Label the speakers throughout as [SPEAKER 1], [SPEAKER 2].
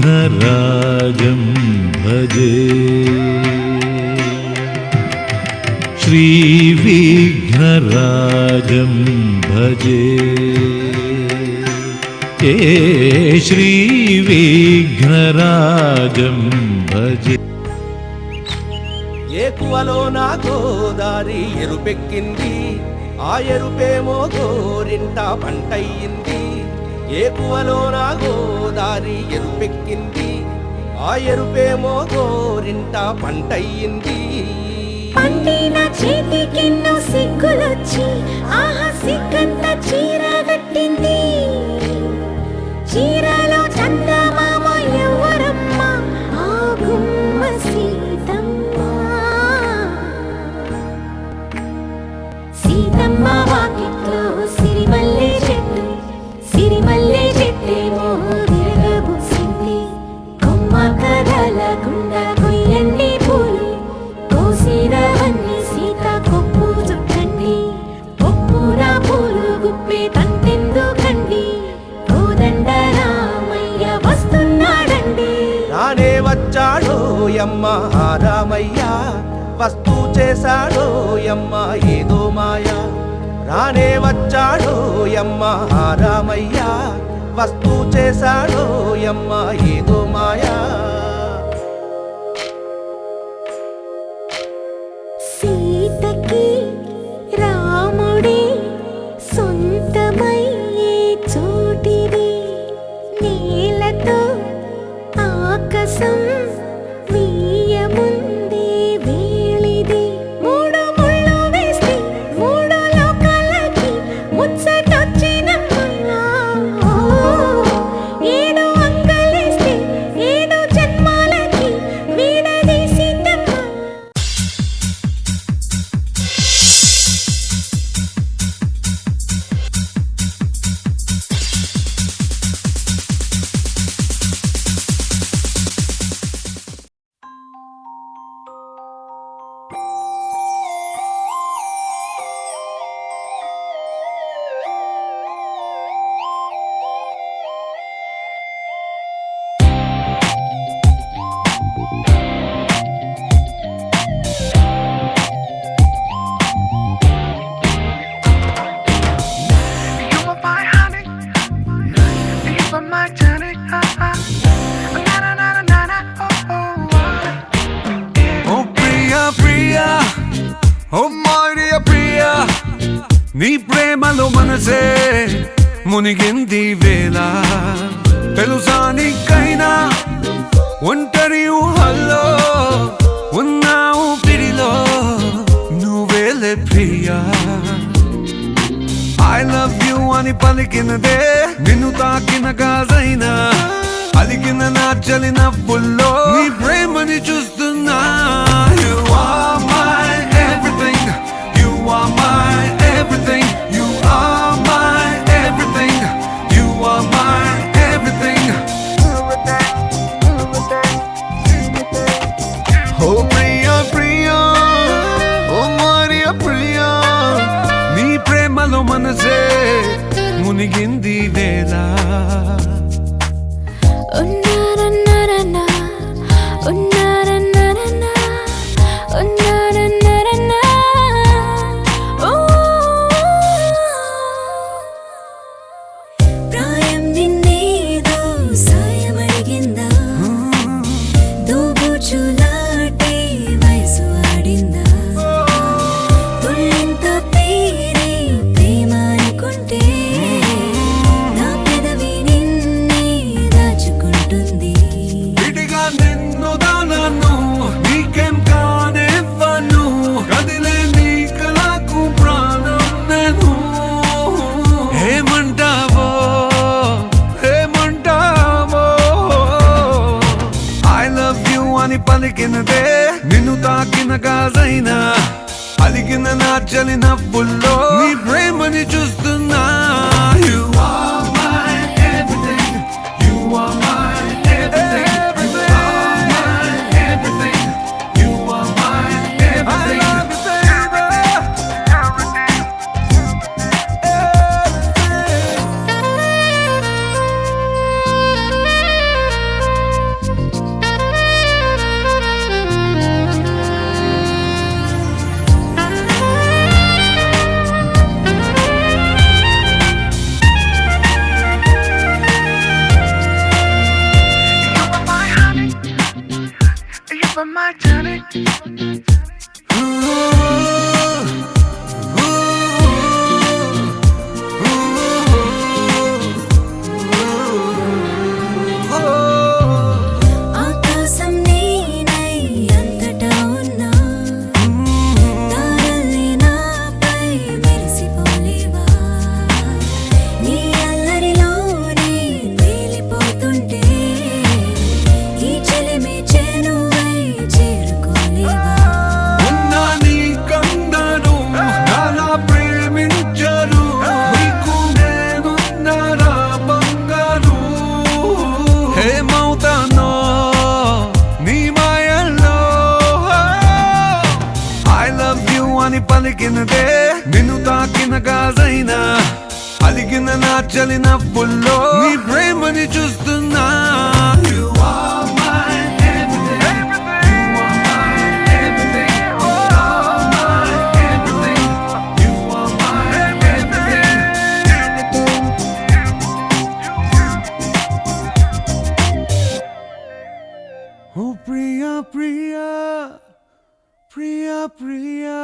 [SPEAKER 1] श्रीविघ्नराजं भजे श्रीविघ्नराजं भजे श्रीविघ्नराजं भजे
[SPEAKER 2] ఏకువలో నా గోదారి ఎరుపెక్కింది ఆ ఎరుపేమో గోరింట పంటయ్యింది ఏకువలో నా గోదారి ఎరుపెక్కింది ఆ ఎరుపేమో గోరింట పంటయ్యింది
[SPEAKER 3] పండిన చేతికెన్నో సిగ్గులొచ్చి ఆహా సిగ్గంత చీర కట్టింది చీరలో చందమామ ఎవరమ్మ ఆ గుమ్మ సీతమ్మ సీతమ్మ వాకిట్లో సిరిమల్లె చెట్టు సిరిమల్లె చెట్టేమో విరగబూసింది కొమ్మ కదలకుండా కొయ్యండి పూలు కోసిరవన్నీ సీత కొప్పు చుట్టండి కొప్పున పూలు గుప్పే తంతెందుకండి కోదండ రామయ్య వస్తున్నాడండి
[SPEAKER 2] రానే వచ్చాడో యమ్మ రామయ్య వస్తూ చేశాడో యమ్మ ఏదో మాయ రానే వచ్చాడో యమ్మ రామయ్య వస్తూ చేశాడో యమ్మ ఏదో మాయా
[SPEAKER 3] సీతకి రాముడే సొంతమయ్యే చోటిది నేలతో ఆకాశం వీయముందే వేళిది మూడు ముళ్ళు వేస్తే మూడు లోకాలకి ముచ్చటొచ్చినమ్మా ఏడు అంగలేస్తే ఏడు జన్మాలకి వీడదీసిందమ్మా
[SPEAKER 4] నీ ప్రేమలో మనసే మునిగింది వేళ తెలుసా నీకైనా ఒంటరి ఊహల్లో ఉన్నావు పిడిలో నువ్వేలే ప్రియా ఐ లవ్ యూ అని పలికినదే నిన్ను తాకిన గాజైనా అలిగిన నా చలి నవ్వుల్లో నీ ప్రేమని చూస్తున్నా You are my everything You are my everything You are my everything You are my everything Oh Priya Priya Oh Maria Priya నీ ప్రేమలో మనసే మునిగింది వేళ పలికినదే నిన్ను తాకిన గాజైనా అలిగిన నా చలి నవ్వుల్లో నీ ప్రేమని చూస్తున్నా You are my
[SPEAKER 3] ఆకాశం నేనై అంతటా ఉన్నా తారల్ని నాపై మెరిసిపోలేవా నీ అల్లరిలోనే తేలిపోతుంటే ఈ చెలిమి చేనువై చేరుకోలేవా
[SPEAKER 4] ఉన్నా నీ కందరు నాలా ప్రేమించరు నీకు నేనున్నారా బంగారు హేమవుతానో నీ మాయల్లో ఐ లవ్ యు అని పలికినదే నిన్ను తాకిన గాజైనా అలిగిన నా చలి నవ్వుల్లో నీ ప్రేమని చూస్తున్నా You are my everything. You are my everything. You are my everything. You are my everything. Oh Priya, Priya, Priya, Priya.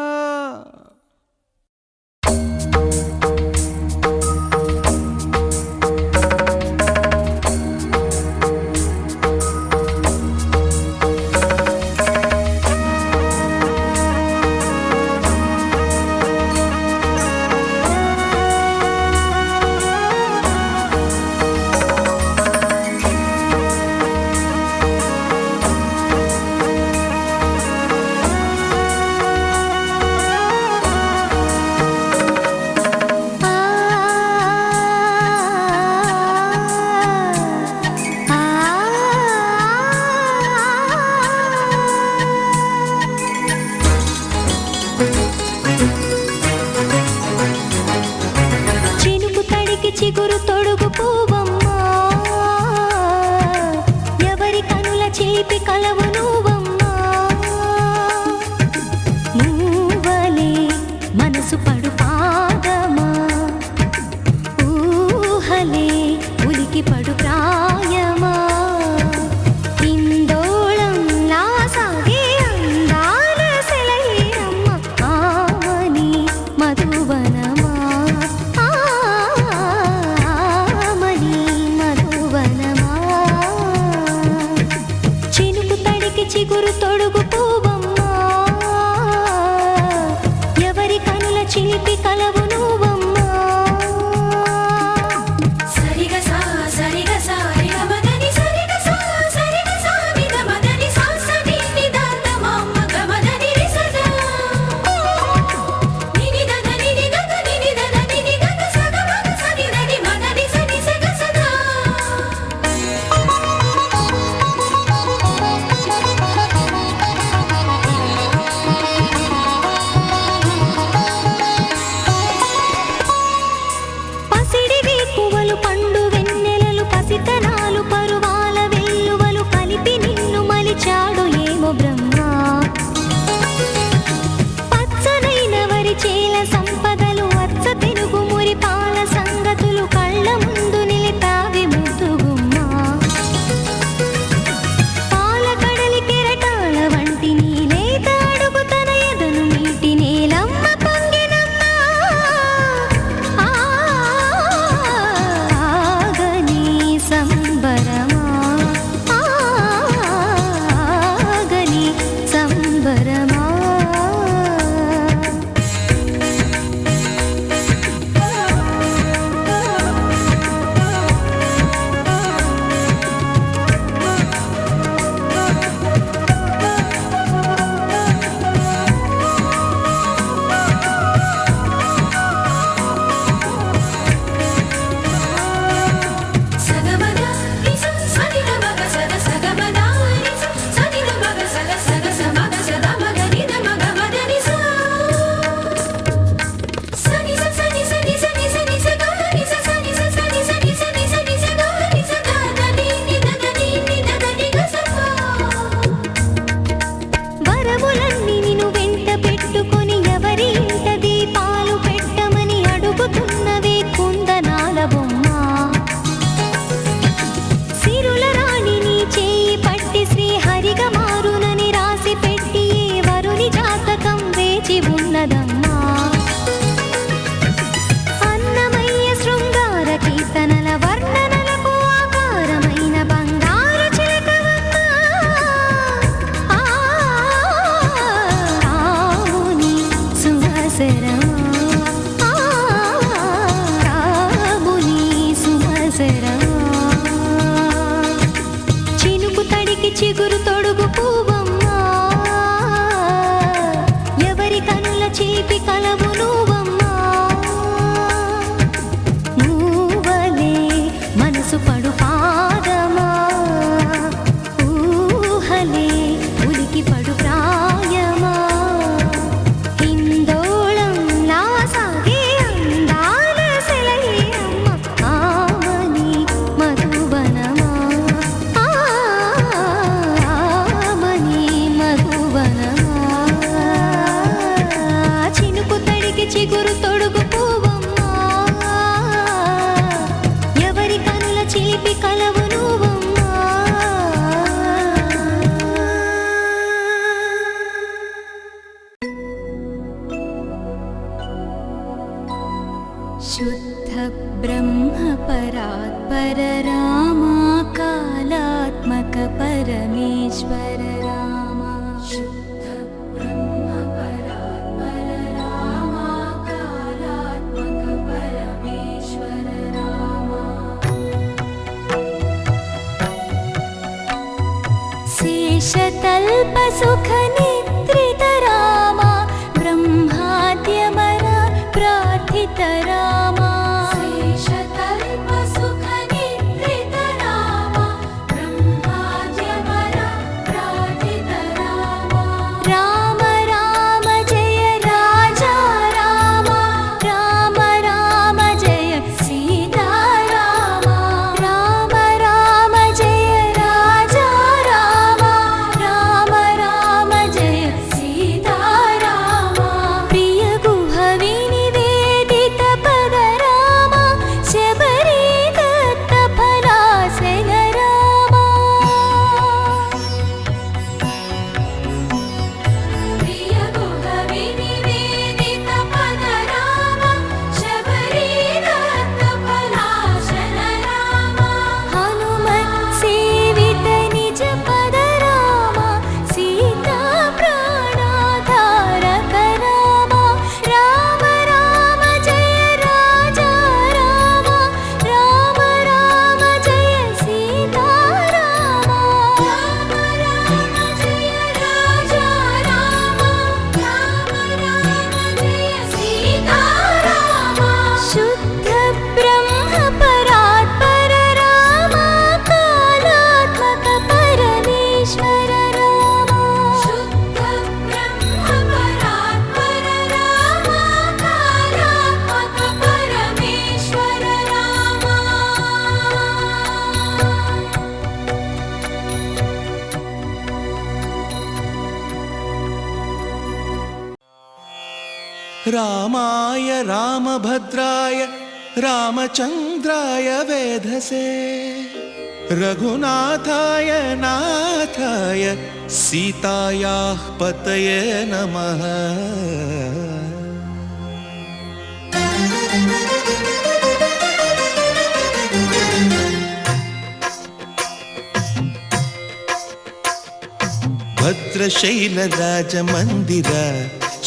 [SPEAKER 3] చినుకు తడికి చిగురు తొడుగు పూవమ్మా ఎవరి కనుల చిలిపి కలవు నువ్వమ్మా నువ్వలే మనసు పడు పాదమా ఊహలే ఉలికి పడు ప్రాయమా ఇందోళం లా సాగే అందాల సెలయేరమ్మ ఆమని మధువనమా ఆమని మధువనమా చినుకు తడికి చిగురు తొడుగు పూవమ్మా ఎవరి కనుల చిలిపి కలవు నువ్వమ్మా సరిగసా సరిగసా వర్ణనలకు ఆకారమైన బంగారు చిలకవమ్మ రాముని సుమసరమా రాముని సుమసరమా చినుకు తడికి చిగురు తొడుగు పువ్వమ్మా ఎవరి కనుల చీపి కలవు నువ్వమ్మా నువ్వలే మనసు పడు పాదమా ఊహలే ఉలికి పడు ప్రాయమా హిందోళంలా సాగే అందాల సెలయేమ్మ ఆమని మధువనమా ఆమని మధువనమా చినుకు తడికి చిగురు తొడుగు పువ్వమ్మా ఎవరి కనుల చిలిపి కలవు నువ్వమ్మా శుద్ధ బ్రహ్మ పరాత్పర రామా కాలాత్మక పరమేశ్వర రామా శుద్ధ బ్రహ్మ పరాత్పర రామా కాలాత్మక పరమేశ్వర రామా శేషతల్ప సుఖ నిద్రిత రామా బ్రహ్మాద్యమర ప్రార్థిత రామా శేషతల్ప సుఖ నిద్రిత రామా బ్రహ్మాద్యమర ప్రార్థిత రామా రామ రామ జయ రాజా రామ రామ రామ జయ సీతా రామ రామ రామ జయ రాజా రామ రామ రామ జయ సీతా రామ ప్రియ గుహ వినివేదిత పద రామ శబరి దత్త ఫలాసన రామ ప్రియ గుహ వినివేదిత పద రామ శబరి దత్త ఫలాసన రామ హనుమత్ సేవిత నిజ పద రామ సీతా ప్రాణాధారక రామ రామ రామ జయ రాజా రామ రామ రామ జయ సీతా రామ రామ రామ జయ రాజా రామ రామ రామ జయ సీతా రామ శుద్ధ బ్రహ్మ పరాత్పర రామ కాలాత్మక పరమేశ్వర రామ శుద్ధ బ్రహ్మ పరాత్పర రామ కాలాత్మక పరమేశ్వర రామ
[SPEAKER 2] రామాయ రామభద్రాయ రామచంద్రాయ వేధసే రఘునాథాయ నాథాయ సీతాయాః పతయే నమః భద్రశైలరాజమందిర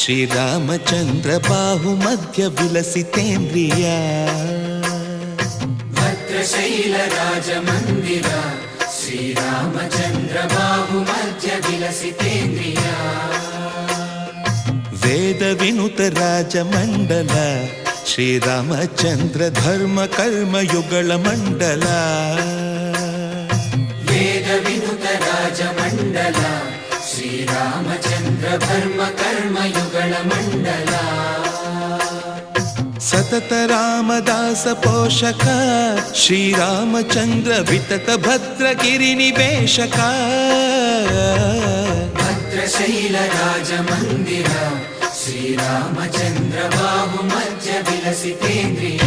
[SPEAKER 2] శ్రీరామచంద్ర బాహుమధ్య విలసితేంద్రియ
[SPEAKER 5] భద్రశైలరాజమందిర శ్రీరామచంద్ర బాహుమధ్య విలసితేంద్రియ
[SPEAKER 2] వేద వినుత రాజమండల శ్రీరామచంద్ర ధర్మ కర్మ యుగళ మండల
[SPEAKER 5] వేద వినుత రాజమండల శ్రీరామచంద్ర ధర్మ కర్మ యుగళ మండల
[SPEAKER 2] సతత రామదాస పోషక శ్రీరామచంద్ర వితత భద్రగిరి నివేశక
[SPEAKER 5] భద్రశైలరాజమందిర శ్రీరామచంద్ర బాహుమధ్య విలసితేంద్రియ